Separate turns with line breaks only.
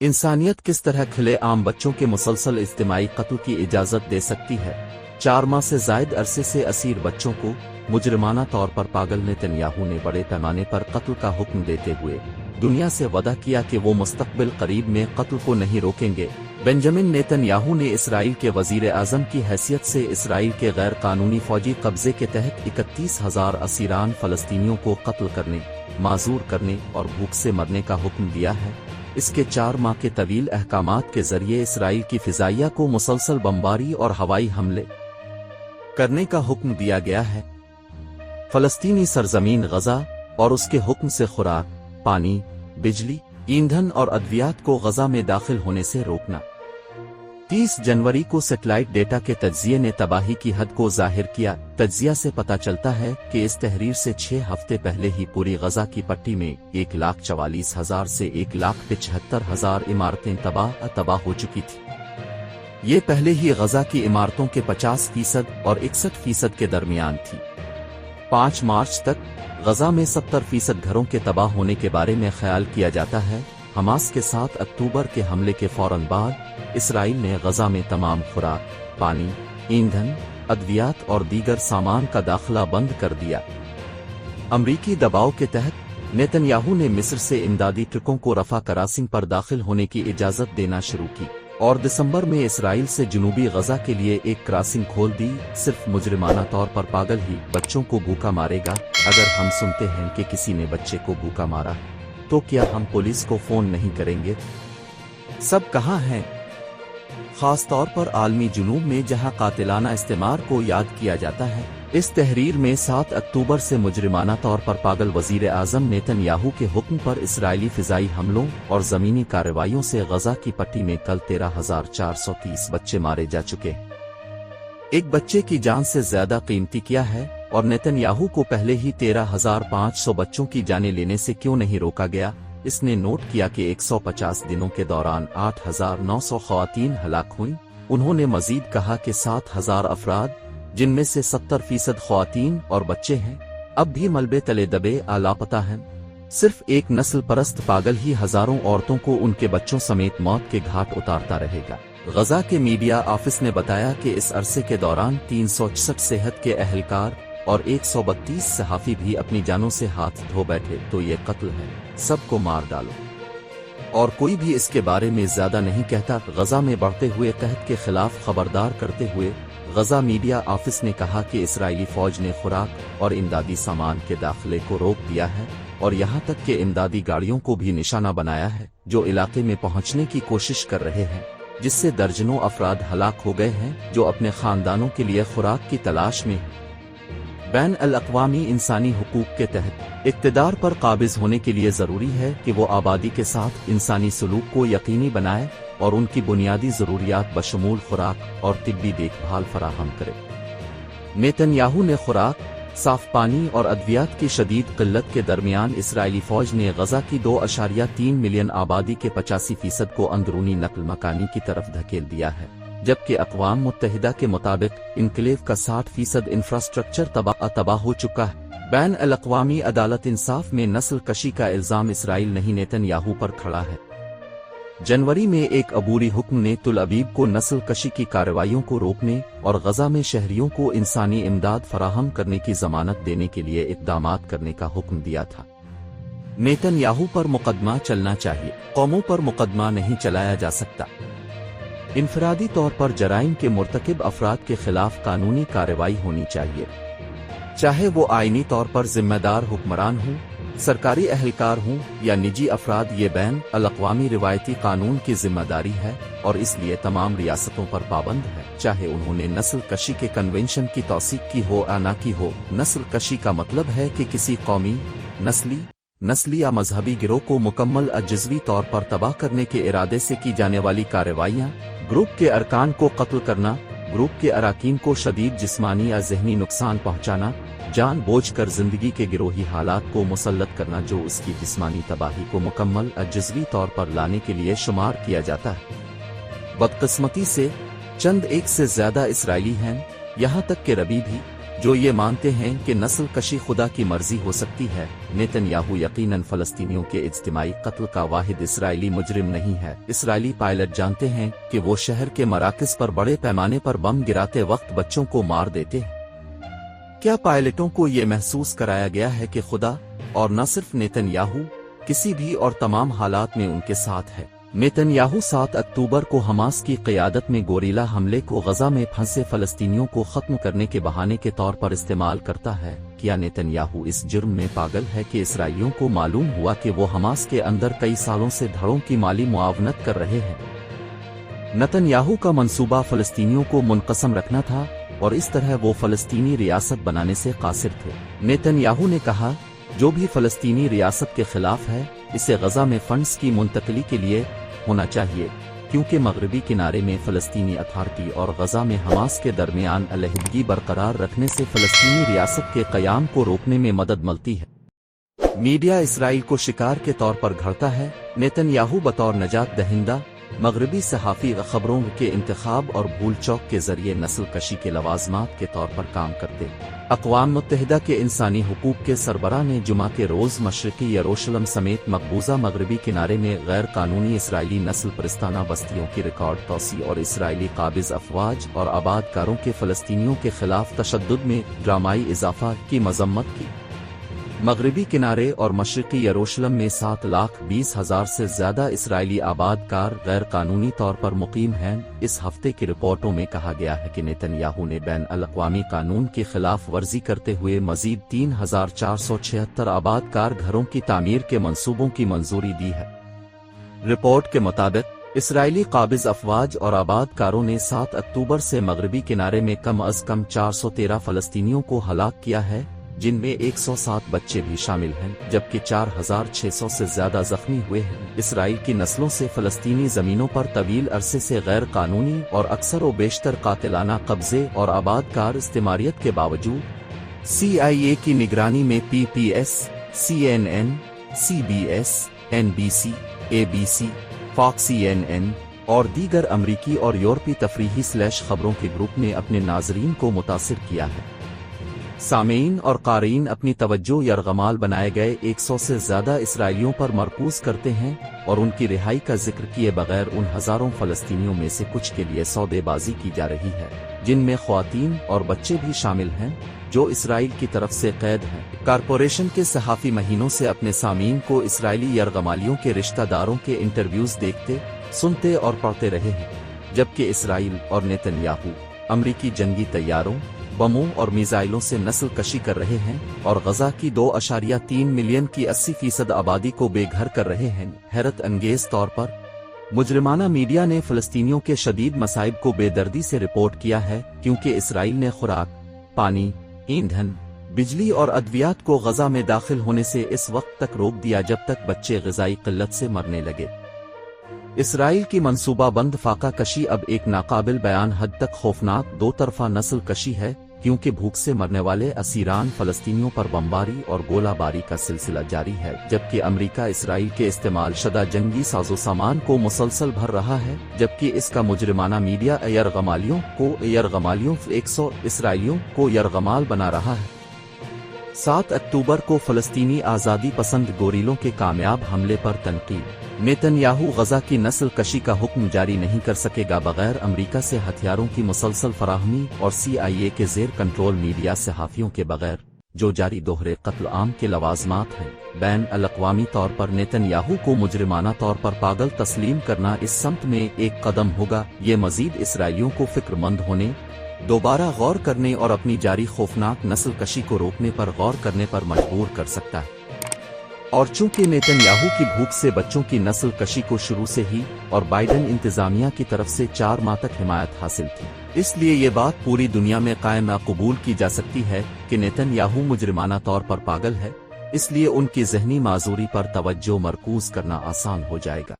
इंसानियत किस तरह खुले आम बच्चों के मुसलसल इज्तिमाई कत्ल की इजाज़त दे सकती है? 4 माह से जायद अरसे से असीर बच्चों को मुजरिमाना तौर पर पागल नेतन्याहू ने बड़े पैमाने पर कत्ल का हुक्म देते हुए दुनिया से वादा किया कि वो मुस्तकबिल करीब में कत्ल को नहीं रोकेंगे। बेंजामिन नेतन्याहू ने इसराइल के वजीर आज़म की हैसियत से इसराइल के गैर कानूनी फौजी कब्जे के तहत 31,000 असीरान फ़लस्तीनियों को कत्ल करने, माजूर करने और भूख से मरने का हुक्म दिया है। इसके 4 माह के तवील अहकामात के जरिए इसराइल की फिजाइया को मुसलसल बमबारी और हवाई हमले करने का हुक्म दिया गया है। फलस्तीनी सरजमीन गजा और उसके हुक्म से खुराक, पानी, बिजली, ईंधन और अद्वियात को गजा में दाखिल होने से रोकना। 30 जनवरी को सैटेलाइट डेटा के तज्जिये ने तबाही की हद को जाहिर किया। तज्जिया से पता चलता है कि इस तहरीर से 6 हफ्ते पहले ही पूरी गजा की पट्टी में 1,44,000 से 1,75,000 इमारतें तबाह हो चुकी थी। ये पहले ही गजा की इमारतों के 50% और 61% के दरमियान थी। 5 मार्च तक गजा में 70% घरों के तबाह होने के बारे में ख्याल किया जाता है। हमास के 7 अक्टूबर के हमले के फौरन बाद इसराइल ने गजा में तमाम खुराक, पानी, ईंधन, अद्वियात और दीगर सामान का दाखिला बंद कर दिया। अमरीकी दबाव के तहत नेतन्याहू ने मिस्र से इमदादी ट्रकों को रफा करासिन पर दाखिल होने की इजाज़त देना शुरू की और दिसंबर में इसराइल से जनूबी गजा के लिए एक क्रॉसिंग खोल दी। सिर्फ मुजरिमाना तौर पर पागल ही बच्चों को भूखा मारेगा। अगर हम सुनते हैं कि किसी ने बच्चे को भूखा मारा तो क्या हम पुलिस को फोन नहीं करेंगे? सब कहाँ हैं? खास तौर पर आलमी जुनूब में जहां कातिलाना इस्तेमार को याद किया जाता है। इस तहरीर में 7 अक्टूबर से मुजरिमाना तौर पर पागल वजीर आज़म नेतन्याहू के हुक्म पर इसराइली फिजाई हमलों और ज़मीनी कार्रवाइयों से गजा की पट्टी में कल 13,430 बच्चे मारे जा चुके हैं। एक बच्चे की जान से ज्यादा कीमती क्या है? और नेतन्याहू को पहले ही 13,500 बच्चों की जानें लेने से क्यों नहीं रोका गया? इसने नोट किया कि 150 दिनों के दौरान 8,900 ख़वातीन हलाक हुईं। उन्होंने मजीद कहा कि 7,000 अफराद, जिनमें से 70% ख़वातीन और बच्चे हैं, अब भी मलबे तले दबे लापता हैं। सिर्फ एक नस्ल परस्त पागल ही हजारों औरतों को उनके बच्चों समेत मौत के घाट उतारता रहेगा। गजा के मीडिया ऑफिस ने बताया कि इस अरसे के दौरान 366 सेहत के अहलकार और 132 सहाफ़ी भी अपनी जानों से हाथ धो बैठे। तो ये कत्ल है, सबको मार डालो, और कोई भी इसके बारे में ज्यादा नहीं कहता। गजा में बढ़ते हुए कहत के खिलाफ खबरदार करते हुए गजा मीडिया ऑफिस ने कहा कि इसराइली फौज ने खुराक और इमदादी सामान के दाखिले को रोक दिया है और यहां तक कि इमदादी गाड़ियों को भी निशाना बनाया है जो इलाके में पहुंचने की कोशिश कर रहे हैं, जिससे दर्जनों अफराद हलाक हो गए हैं जो अपने खानदानों के लिए खुराक की तलाश में हैं। बैन अल-अक़वामी इंसानी हुकूक के तहत इक़्तिदार पर काबिज होने के लिए ज़रूरी है कि वो आबादी के साथ इंसानी सलूक को यकीनी बनाए और उनकी बुनियादी ज़रूरियात बशमूल खुराक और तिब्बी देखभाल फराहम करे। नेतन्याहू ने खुराक, साफ पानी और अद्वियात की शदीद किल्लत के दरमियान इसराइली फ़ौज ने गजा की 2.3 मिलियन आबादी के 85% को अंदरूनी नकल मकानी की तरफ धकेल दिया है, जबकि अक़वाम मुत्तहिदा के मुताबिक इनक्लेव का 60% इंफ्रास्ट्रक्चर तबाह हो चुका है। बैन अल-अक़वामी अदालत इंसाफ में नस्ल कशी का इल्ज़ाम इसराइल नहीं नेतन्याहू पर खड़ा है। जनवरी में एक अबूरी हुक्म ने तुल अबीब को नस्ल कशी की कार्रवाइयों को रोकने और गजा में शहरियों को इंसानी इमदाद फराहम करने की जमानत देने के लिए इक़दामात करने का हुक्म दिया था। नेतन्याहू पर मुकदमा चलना चाहिए, कौमों पर मुकदमा नहीं चलाया जा सकता। इनफरादी तौर पर जराइम के मुर्तकिब अफराद के खिलाफ कानूनी कार्रवाई होनी चाहिए, चाहे वो आईनी तौर पर जिम्मेदार हुक्मरान हों, सरकारी अहलकार हों या निजी अफराद। ये बैन अल-अक़वामी रिवायती कानून की जिम्मेदारी है और इसलिए तमाम रियासतों पर पाबंद है, चाहे उन्होंने नस्ल कशी के कन्वेंशन की तौसीक की हो या ना की हो। नस्ल कशी का मतलब है कि किसी कौमी, नस्ली या मजहबी गिरोह को मुकम्मल अजज़वी तौर पर तबाह करने के इरादे से की जाने वाली कार्रवाइयाँ, ग्रुप के अरकान को कत्ल करना, ग्रुप के अराकीन को शदीद जिस्मानी या ज़हनी नुकसान पहुँचाना, जानबूझकर जिंदगी के गिरोही हालात को मुसल्लत करना जो उसकी जिस्मानी तबाही को मुकम्मल अजज़वी तौर पर लाने के लिए शुमार किया जाता है। बदकिस्मती से चंद एक से ज्यादा इसराइली हैं, यहाँ तक कि रबी भी जो ये मानते हैं कि नस्ल कशी खुदा की मर्जी हो सकती है। नेतन्याहू यकीनन फलस्तीनियों के इज्तिमाई कत्ल का वाहिद इसराइली मुजरिम नहीं है। इसराइली पायलट जानते हैं कि वो शहर के मराकज पर बड़े पैमाने पर बम गिराते वक्त बच्चों को मार देते हैं। क्या पायलटों को ये महसूस कराया गया है कि खुदा, और न सिर्फ नेतन्याहू, किसी भी और तमाम हालात में उनके साथ है? नेतन्याहू 7 अक्टूबर को हमास की क़यादत में गोरीला हमले को गजा में फंसे फ़लस्तीनियों को ख़त्म करने के बहाने के तौर पर इस्तेमाल करता है। क्या नेतन्याहू इस जुर्म में पागल है कि इसराइलियों को मालूम हुआ कि वो हमास के अंदर कई सालों से धड़ों की माली मुआवनत कर रहे हैं? नेतन्याहू का मंसूबा फ़लस्तीनियों को मुनक़सम रखना था और इस तरह वो फ़लस्तीनी रियासत बनाने से कासिर थे। नेतन्याहू ने कहा, जो भी फ़लस्तीनी रियासत के खिलाफ है इसे गजा में फंड्स की मुंतकली के लिए होना चाहिए, क्योंकि मगरबी किनारे में फ़लस्तीनी अथॉरिटी और गजा में हमास के दरमियान अलहदगी बरकरार रखने से फ़लस्तीनी रियासत के क़याम को रोकने में मदद मिलती है। मीडिया इसराइल को शिकार के तौर पर घड़ता है। नेतन्याहू बतौर नजात दहिंदा मगरबी सहाफ़ी खबरों के इंतखाब और भूल चौक के जरिए नस्ल कशी के लवाजमात के तौर पर काम करते। अक़वाम मुत्तहिदा के इंसानी हुकूक के सरबराह ने जुमा के रोज़ मशरिकी यरूशलेम समेत मकबूजा मगरबी किनारे में गैर कानूनी इसराइली नस्ल परस्ताना बस्तियों की रिकॉर्ड तोसी और इसराइली काबिज़ अफवाज और आबादकारों के फ़लस्तीनियों के खिलाफ तशद्दुद में ड्रामाई इजाफा की मजम्मत की। मगरबी किनारे और मशरिकी यरूशलेम में 7,20,000 से ज्यादा इसराइली आबादकार गैर कानूनी तौर पर मुकीम हैं। इस हफ्ते की रिपोर्टों में कहा गया है कि नेतन्याहू ने बैन अल-अक़वामी कानून की खिलाफ वर्जी करते हुए मजीद 3,476 आबादकार घरों की तामीर के मंसूबों की मंजूरी दी है। रिपोर्ट के मुताबिक इसराइली काबिज़ अफवाज और आबादकारों ने 7 अक्टूबर से मगरबी किनारे में कम अज कम 413 फ़लस्तीनियों को हलाक किया है, जिनमें 107 बच्चे भी शामिल हैं, जबकि 4,600 से ज्यादा जख्मी हुए हैं। इसराइल की नस्लों से फ़लस्तीनी ज़मीनों पर तवील अरसे से गैर कानूनी और अक्सर व बेशतर कातिलाना कब्जे और आबादकार इस्तेमारियत के बावजूद CIA की निगरानी में PPS, CNN, CBS, NBC, ABC, Fox CNN और दीगर अमरीकी और यूरोपी तफरीही खबरों के ग्रुप ने अपने नाजरीन को मुतासिर किया है। सामीन और क़ारीन अपनी तवज्जो यरगमाल बनाए गए 100 से ज्यादा इसराइलियों पर मरकूज करते हैं और उनकी रिहाई का जिक्र किए बगैर उन हजारों फ़लस्तीनियों में से कुछ के लिए सौदेबाजी की जा रही है, जिनमें ख्वातीन और बच्चे भी शामिल हैं, जो इसराइल की तरफ से कैद हैं। कारपोरेशन के सहाफ़ी महीनों से अपने सामीन को इसराइली यरगमालियों के रिश्तेदारों के इंटरव्यूज देखते, सुनते और पढ़ते रहे हैं, जबकि इसराइल और नेतन्याहू अमरीकी जंगी तैयारों, बमों और मिसाइलों से नस्ल कशी कर रहे हैं और गजा की 2.3 मिलियन की 80% आबादी को बेघर कर रहे हैं। हैरत अंगेज तौर पर मुजरिमाना मीडिया ने फ़लस्तीनियों के शदीद मसाइब को बेदर्दी से रिपोर्ट किया है, क्योंकि इसराइल ने खुराक, पानी, ईंधन, बिजली और अद्वियात को गजा में दाखिल होने से इस वक्त तक रोक दिया जब तक बच्चे ग़िज़ाई क़िल्लत से मरने लगे। इसराइल की मंसूबा बंद फाका कशी अब एक नाकाबिल बयान हद तक खौफनाक दो तरफा नस्ल कशी है, क्योंकि भूख से मरने वाले असीरान फ़लस्तीनियों पर बमबारी और गोलाबारी का सिलसिला जारी है, जबकि अमरीका इसराइल के इस्तेमाल शुदा जंगी साजो सामान को मुसलसल भर रहा है, जबकि इसका मुजरिमाना मीडिया यरगमालियों को 100 इसराइलियों को यरगमाल बना रहा है। 7 अक्टूबर को फ़लस्तीनी आज़ादी पसंद गोरीलों के कामयाब हमले पर तनकीद। नेतन्याहू गजा की नस्ल कशी का हुक्म जारी नहीं कर सकेगा बगैर अमरीका से हथियारों की मुसलसल फराहमी और CIA के जेर कंट्रोल मीडिया सहाफ़ियों के बगैर, जो जारी दोहरे कत्ल आम के लवाजमात हैं। बैन अल-अक़वामी तौर पर नेतन्याहू को मुजरिमाना तौर पर पागल तस्लीम करना इस समत में एक कदम होगा। ये मजीद इसराइलियों को फिक्रमंद होने, दोबारा गौर करने और अपनी जारी खौफनाक नस्ल कशी को रोकने पर गौर करने पर मजबूर कर सकता है। और चूंकि नेतन्याहू की भूख से बच्चों की नस्ल कशी को शुरू से ही और बाइडेन इंतजामिया की तरफ से 4 माह तक हिमायत हासिल थी, इसलिए ये बात पूरी दुनिया में कायम कबूल की जा सकती है कि नेतन्याहू मुजरिमाना तौर पर पागल है, इसलिए उनकी ज़हनी माजूरी पर तवज्जो मरकूज करना आसान हो जाएगा।